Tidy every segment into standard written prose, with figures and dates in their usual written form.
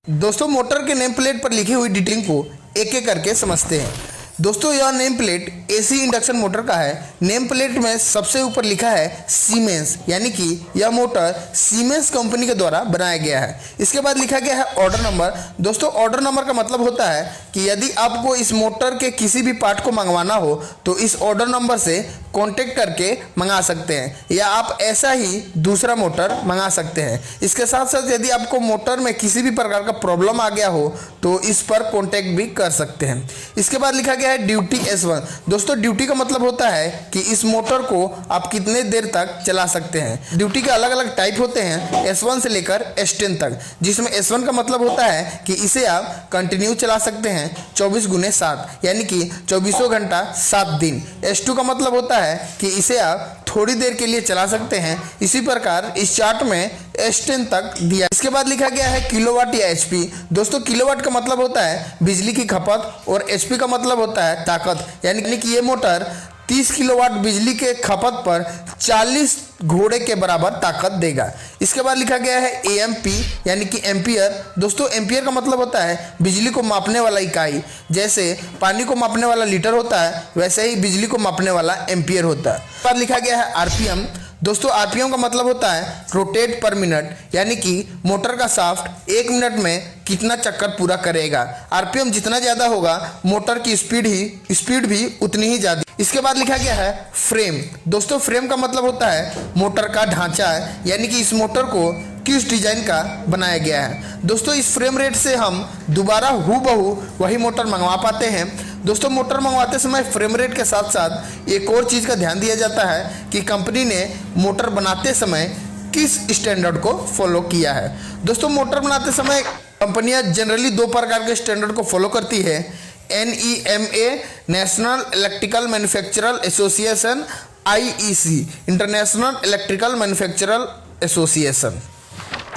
दोस्तों मोटर के name plate पर लिखी हुई डिटेलिंग को एक एक करके समझते हैं। दोस्तों यह name plate AC induction motor का है। नेम प्लेट में सबसे ऊपर लिखा है सीमेंस, यानी कि यह मोटर सीमेंस कंपनी के द्वारा बनाया गया है। इसके बाद लिखा गया है ऑर्डर नंबर। दोस्तों ऑर्डर नंबर का मतलब होता है कि यदि आपको इस मोटर के किसी भी पार्ट को मंगवाना हो तो इस ऑर्डर नंबर से कॉन्टेक्ट करके मंगा सकते हैं, या आप ऐसा ही दूसरा मोटर मंगा सकते हैं। इसके साथ साथ यदि आपको मोटर में किसी भी प्रकार का प्रॉब्लम आ गया हो तो इस पर कॉन्टेक्ट भी कर सकते हैं। इसके बाद लिखा गया है ड्यूटी S1। दोस्तों ड्यूटी का मतलब होता है कि इस मोटर को आप कितने देर तक चला सकते हैं। ड्यूटी के अलग अलग टाइप होते हैं S1 से लेकर S10 तक, जिसमें S1 का मतलब होता है कि इसे आप कंटिन्यू चला सकते हैं 24x7, यानी कि 24 घंटा 7 दिन। S2 का मतलब होता है कि इसे आप थोड़ी देर के लिए चला सकते हैं। इसी प्रकार इस चार्ट में S10 तक दिया। इसके बाद लिखा गया है किलोवाट या HP। दोस्तों किलोवाट का मतलब होता है बिजली की खपत और HP का मतलब होता है ताकत, यानी कि ये मोटर 30 किलोवाट बिजली के खपत पर 40 घोड़े के बराबर ताकत देगा। इसके बाद लिखा गया है AMP, यानी कि एम्पियर। दोस्तों एम्पियर का मतलब होता है बिजली को मापने वाला इकाई। जैसे पानी को मापने वाला लीटर होता है, वैसे ही बिजली को मापने वाला एम्पियर होता है। इसके बाद लिखा गया है RPM। दोस्तों RPM का मतलब होता है रोटेट पर मिनट, यानी कि मोटर का शाफ्ट 1 मिनट में कितना चक्कर पूरा करेगा। RPM जितना ज़्यादा होगा मोटर की स्पीड भी उतनी ही ज़्यादा। इसके बाद लिखा गया है फ्रेम। दोस्तों फ्रेम का मतलब होता है मोटर का ढांचा, यानी कि इस मोटर को किस डिजाइन का बनाया गया है। दोस्तों इस फ्रेम रेट से हम दोबारा हूबहू वही मोटर मंगवा पाते हैं। दोस्तों मोटर मंगवाते समय फ्रेम रेट के साथ साथ एक और चीज़ का ध्यान दिया जाता है कि कंपनी ने मोटर बनाते समय किस स्टैंडर्ड को फॉलो किया है। दोस्तों मोटर बनाते समय कंपनियां जनरली 2 प्रकार के स्टैंडर्ड को फॉलो करती है। NEMA national electrical manufacturer association, IEC international electrical manufacturer association.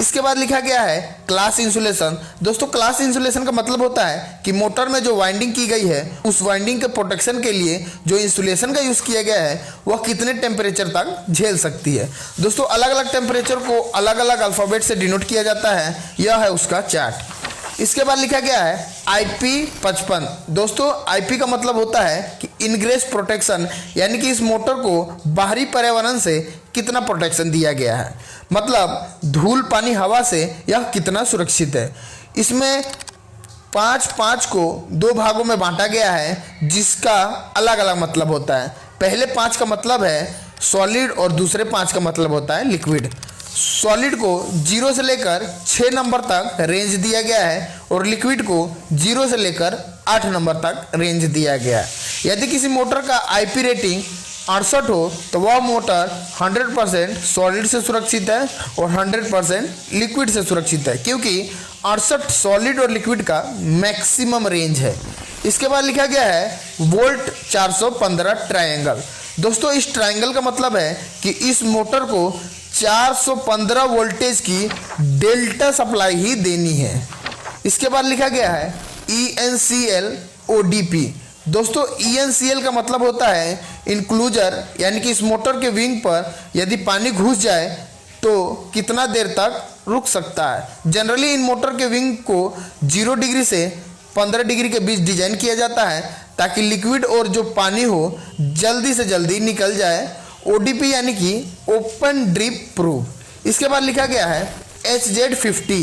इसके बाद लिखा गया है क्लास इंसुलेशन। दोस्तों क्लास इंसुलेशन का मतलब होता है कि मोटर में जो वाइंडिंग की गई है उस वाइंडिंग के प्रोटेक्शन के लिए जो इंसुलेशन का यूज़ किया गया है वह कितने टेम्परेचर तक झेल सकती है। दोस्तों अलग अलग टेम्परेचर को अलग अलग अल्फ़ाबेट से डिनोट किया जाता है, यह है उसका चार्ट। इसके बाद लिखा गया है IP55। दोस्तों IP का मतलब होता है कि इनग्रेस प्रोटेक्शन, यानी कि इस मोटर को बाहरी पर्यावरण से कितना प्रोटेक्शन दिया गया है, मतलब धूल पानी हवा से यह कितना सुरक्षित है। इसमें 5 को 2 भागों में बांटा गया है जिसका अलग अलग मतलब होता है। पहले 5 का मतलब है सॉलिड और दूसरे 5 का मतलब होता है लिक्विड। सॉलिड को 0 से लेकर 6 नंबर तक रेंज दिया गया है और लिक्विड को 0 से लेकर 8 नंबर तक रेंज दिया गया है। यदि किसी मोटर का IP रेटिंग 68 हो तो वह मोटर 100% सॉलिड से सुरक्षित है और 100% लिक्विड से सुरक्षित है, क्योंकि 68 सॉलिड और लिक्विड का मैक्सिमम रेंज है। इसके बाद लिखा गया है वोल्ट 415 ट्रायंगल। दोस्तों इस ट्रायंगल का मतलब है कि इस मोटर को 415 वोल्टेज की डेल्टा सप्लाई ही देनी है। इसके बाद लिखा गया है ENCL ODP। दोस्तों ENCL का मतलब होता है इंक्लूजर, यानी कि इस मोटर के विंग पर यदि पानी घुस जाए तो कितना देर तक रुक सकता है। जनरली इन मोटर के विंग को 0 डिग्री से 15 डिग्री के बीच डिजाइन किया जाता है ताकि लिक्विड और जो पानी हो जल्दी से जल्दी निकल जाए। ODP यानी कि ओपन ड्रिप प्रूफ। इसके बाद लिखा गया है HZ50।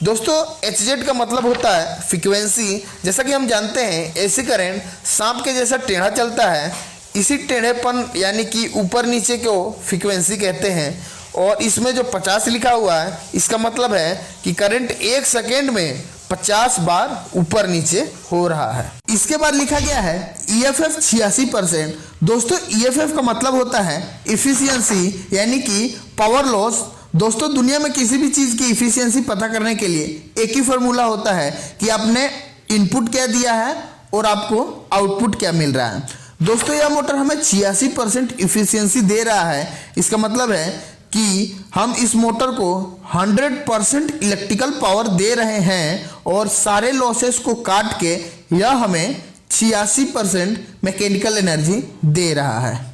दोस्तों HZ का मतलब होता है फ्रीक्वेंसी। जैसा कि हम जानते हैं AC करंट सांप के जैसा टेढ़ा चलता है, इसी टेढ़ेपन यानी कि ऊपर नीचे को फ्रीक्वेंसी कहते हैं। और इसमें जो 50 लिखा हुआ है इसका मतलब है कि करंट 1 सेकेंड में 50 बार ऊपर नीचे हो रहा है। इसके बाद लिखा गया है EFF 86%। दोस्तों EFF का मतलब होता है इफिशियंसी, यानी कि पावर लॉस। दोस्तों दुनिया में किसी भी चीज़ की इफिशियंसी पता करने के लिए एक ही फार्मूला होता है कि आपने इनपुट क्या दिया है और आपको आउटपुट क्या मिल रहा है। दोस्तों यह मोटर हमें 86% इफिशियंसी दे रहा है। इसका मतलब है कि हम इस मोटर को 100% इलेक्ट्रिकल पावर दे रहे हैं और सारे लॉसेस को काट के यह हमें 86% मैकेनिकल एनर्जी दे रहा है।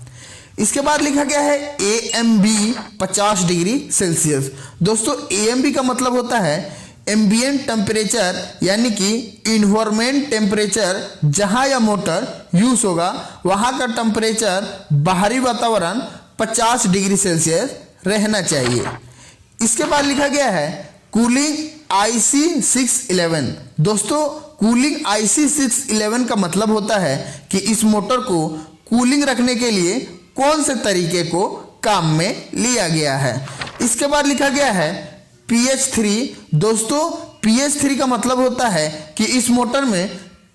इसके बाद लिखा गया है AMB 50 डिग्री सेल्सियस। दोस्तों AMB का मतलब होता है एम्बिएंट टेम्परेचर यानी कि इन्वायरमेंट टेम्परेचर जहां यह मोटर यूज होगा वहां का टेम्परेचर बाहरी वातावरण 50 डिग्री सेल्सियस रहना चाहिए। इसके बाद लिखा गया है कूलिंग IC 611। दोस्तों कूलिंग IC 611 का मतलब होता है कि इस मोटर को कूलिंग रखने के लिए कौन से तरीके को काम में लिया गया है। इसके बाद लिखा गया है PH3। दोस्तों PH3 का मतलब होता है कि इस मोटर में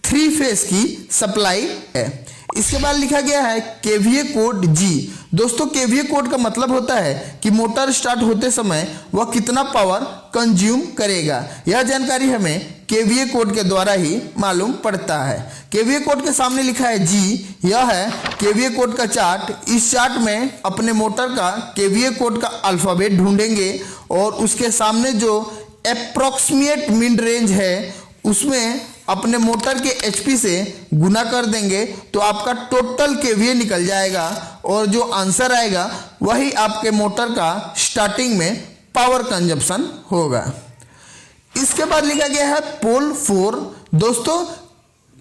3 फेज की सप्लाई है। इसके बाद लिखा गया है KVA कोड G। दोस्तों KVA कोड का मतलब होता है कि मोटर स्टार्ट होते समय वह कितना पावर कंज्यूम करेगा। यह जानकारी हमें KVA कोड के द्वारा ही मालूम पड़ता है। KVA कोड के सामने लिखा है G। यह है KVA कोड का चार्ट। इस चार्ट में अपने मोटर का KVA कोड का अल्फ़ाबेट ढूंढेंगे और उसके सामने जो अप्रॉक्सीमेट मिड रेंज है उसमें अपने मोटर के HP से गुना कर देंगे तो आपका टोटल KVA निकल जाएगा और जो आंसर आएगा वही आपके मोटर का स्टार्टिंग में पावर कंजप्शन होगा। इसके बाद लिखा गया है पोल 4। दोस्तों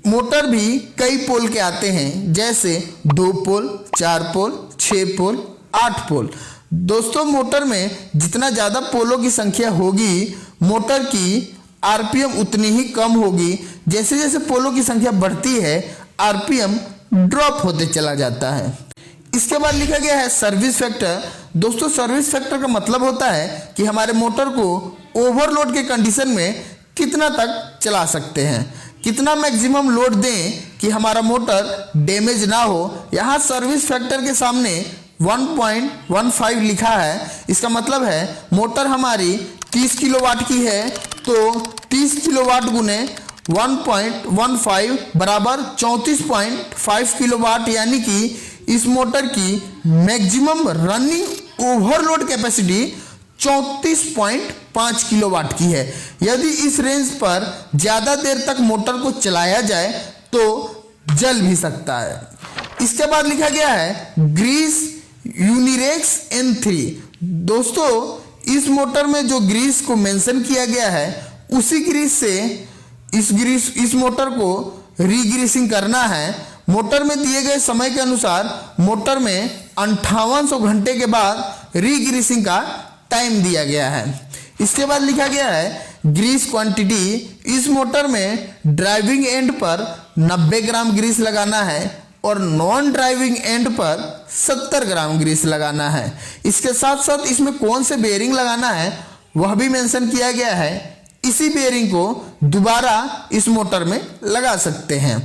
मोटर भी कई पोल के आते हैं, जैसे 2 पोल, 4 पोल, 6 पोल, 8 पोल। दोस्तों मोटर में जितना ज़्यादा पोलों की संख्या होगी मोटर की RPM उतनी ही कम होगी। जैसे जैसे पोलों की संख्या बढ़ती है RPM ड्रॉप होते चला जाता है। इसके बाद लिखा गया है सर्विस फैक्टर। दोस्तों सर्विस फैक्टर का मतलब होता है कि हमारे मोटर को ओवरलोड के कंडीशन में कितना तक चला सकते हैं, कितना मैक्सिमम लोड दें कि हमारा मोटर डैमेज ना हो। यहाँ सर्विस फैक्टर के सामने 1.15 लिखा है। इसका मतलब है मोटर हमारी 30 किलोवाट की है तो 30 किलोवाट गुने 1.15 बराबर 34.5 किलोवाट, यानी कि इस मोटर की maximum running overload capacity 34.5 kilowatt की है। यदि इस रेंज पर ज़्यादा देर तक मोटर को चलाया जाए तो जल भी सकता है। इसके बाद लिखा गया है ग्रीस यूनिरेक्स N3। दोस्तों इस मोटर में जो ग्रीस को मेंशन किया गया है उसी ग्रीस से इस मोटर को रीग्रीसिंग करना है। मोटर में दिए गए समय के अनुसार मोटर में 5800 घंटे के बाद रीग्रीसिंग का टाइम दिया गया है। इसके बाद लिखा गया है ग्रीस क्वांटिटी। इस मोटर में ड्राइविंग एंड पर 90 ग्राम ग्रीस लगाना है और नॉन ड्राइविंग एंड पर 70 ग्राम ग्रीस लगाना है। इसके साथ साथ इसमें कौन से बेयरिंग लगाना है वह भी मेंशन किया गया है। इसी बेयरिंग को दोबारा इस मोटर में लगा सकते हैं।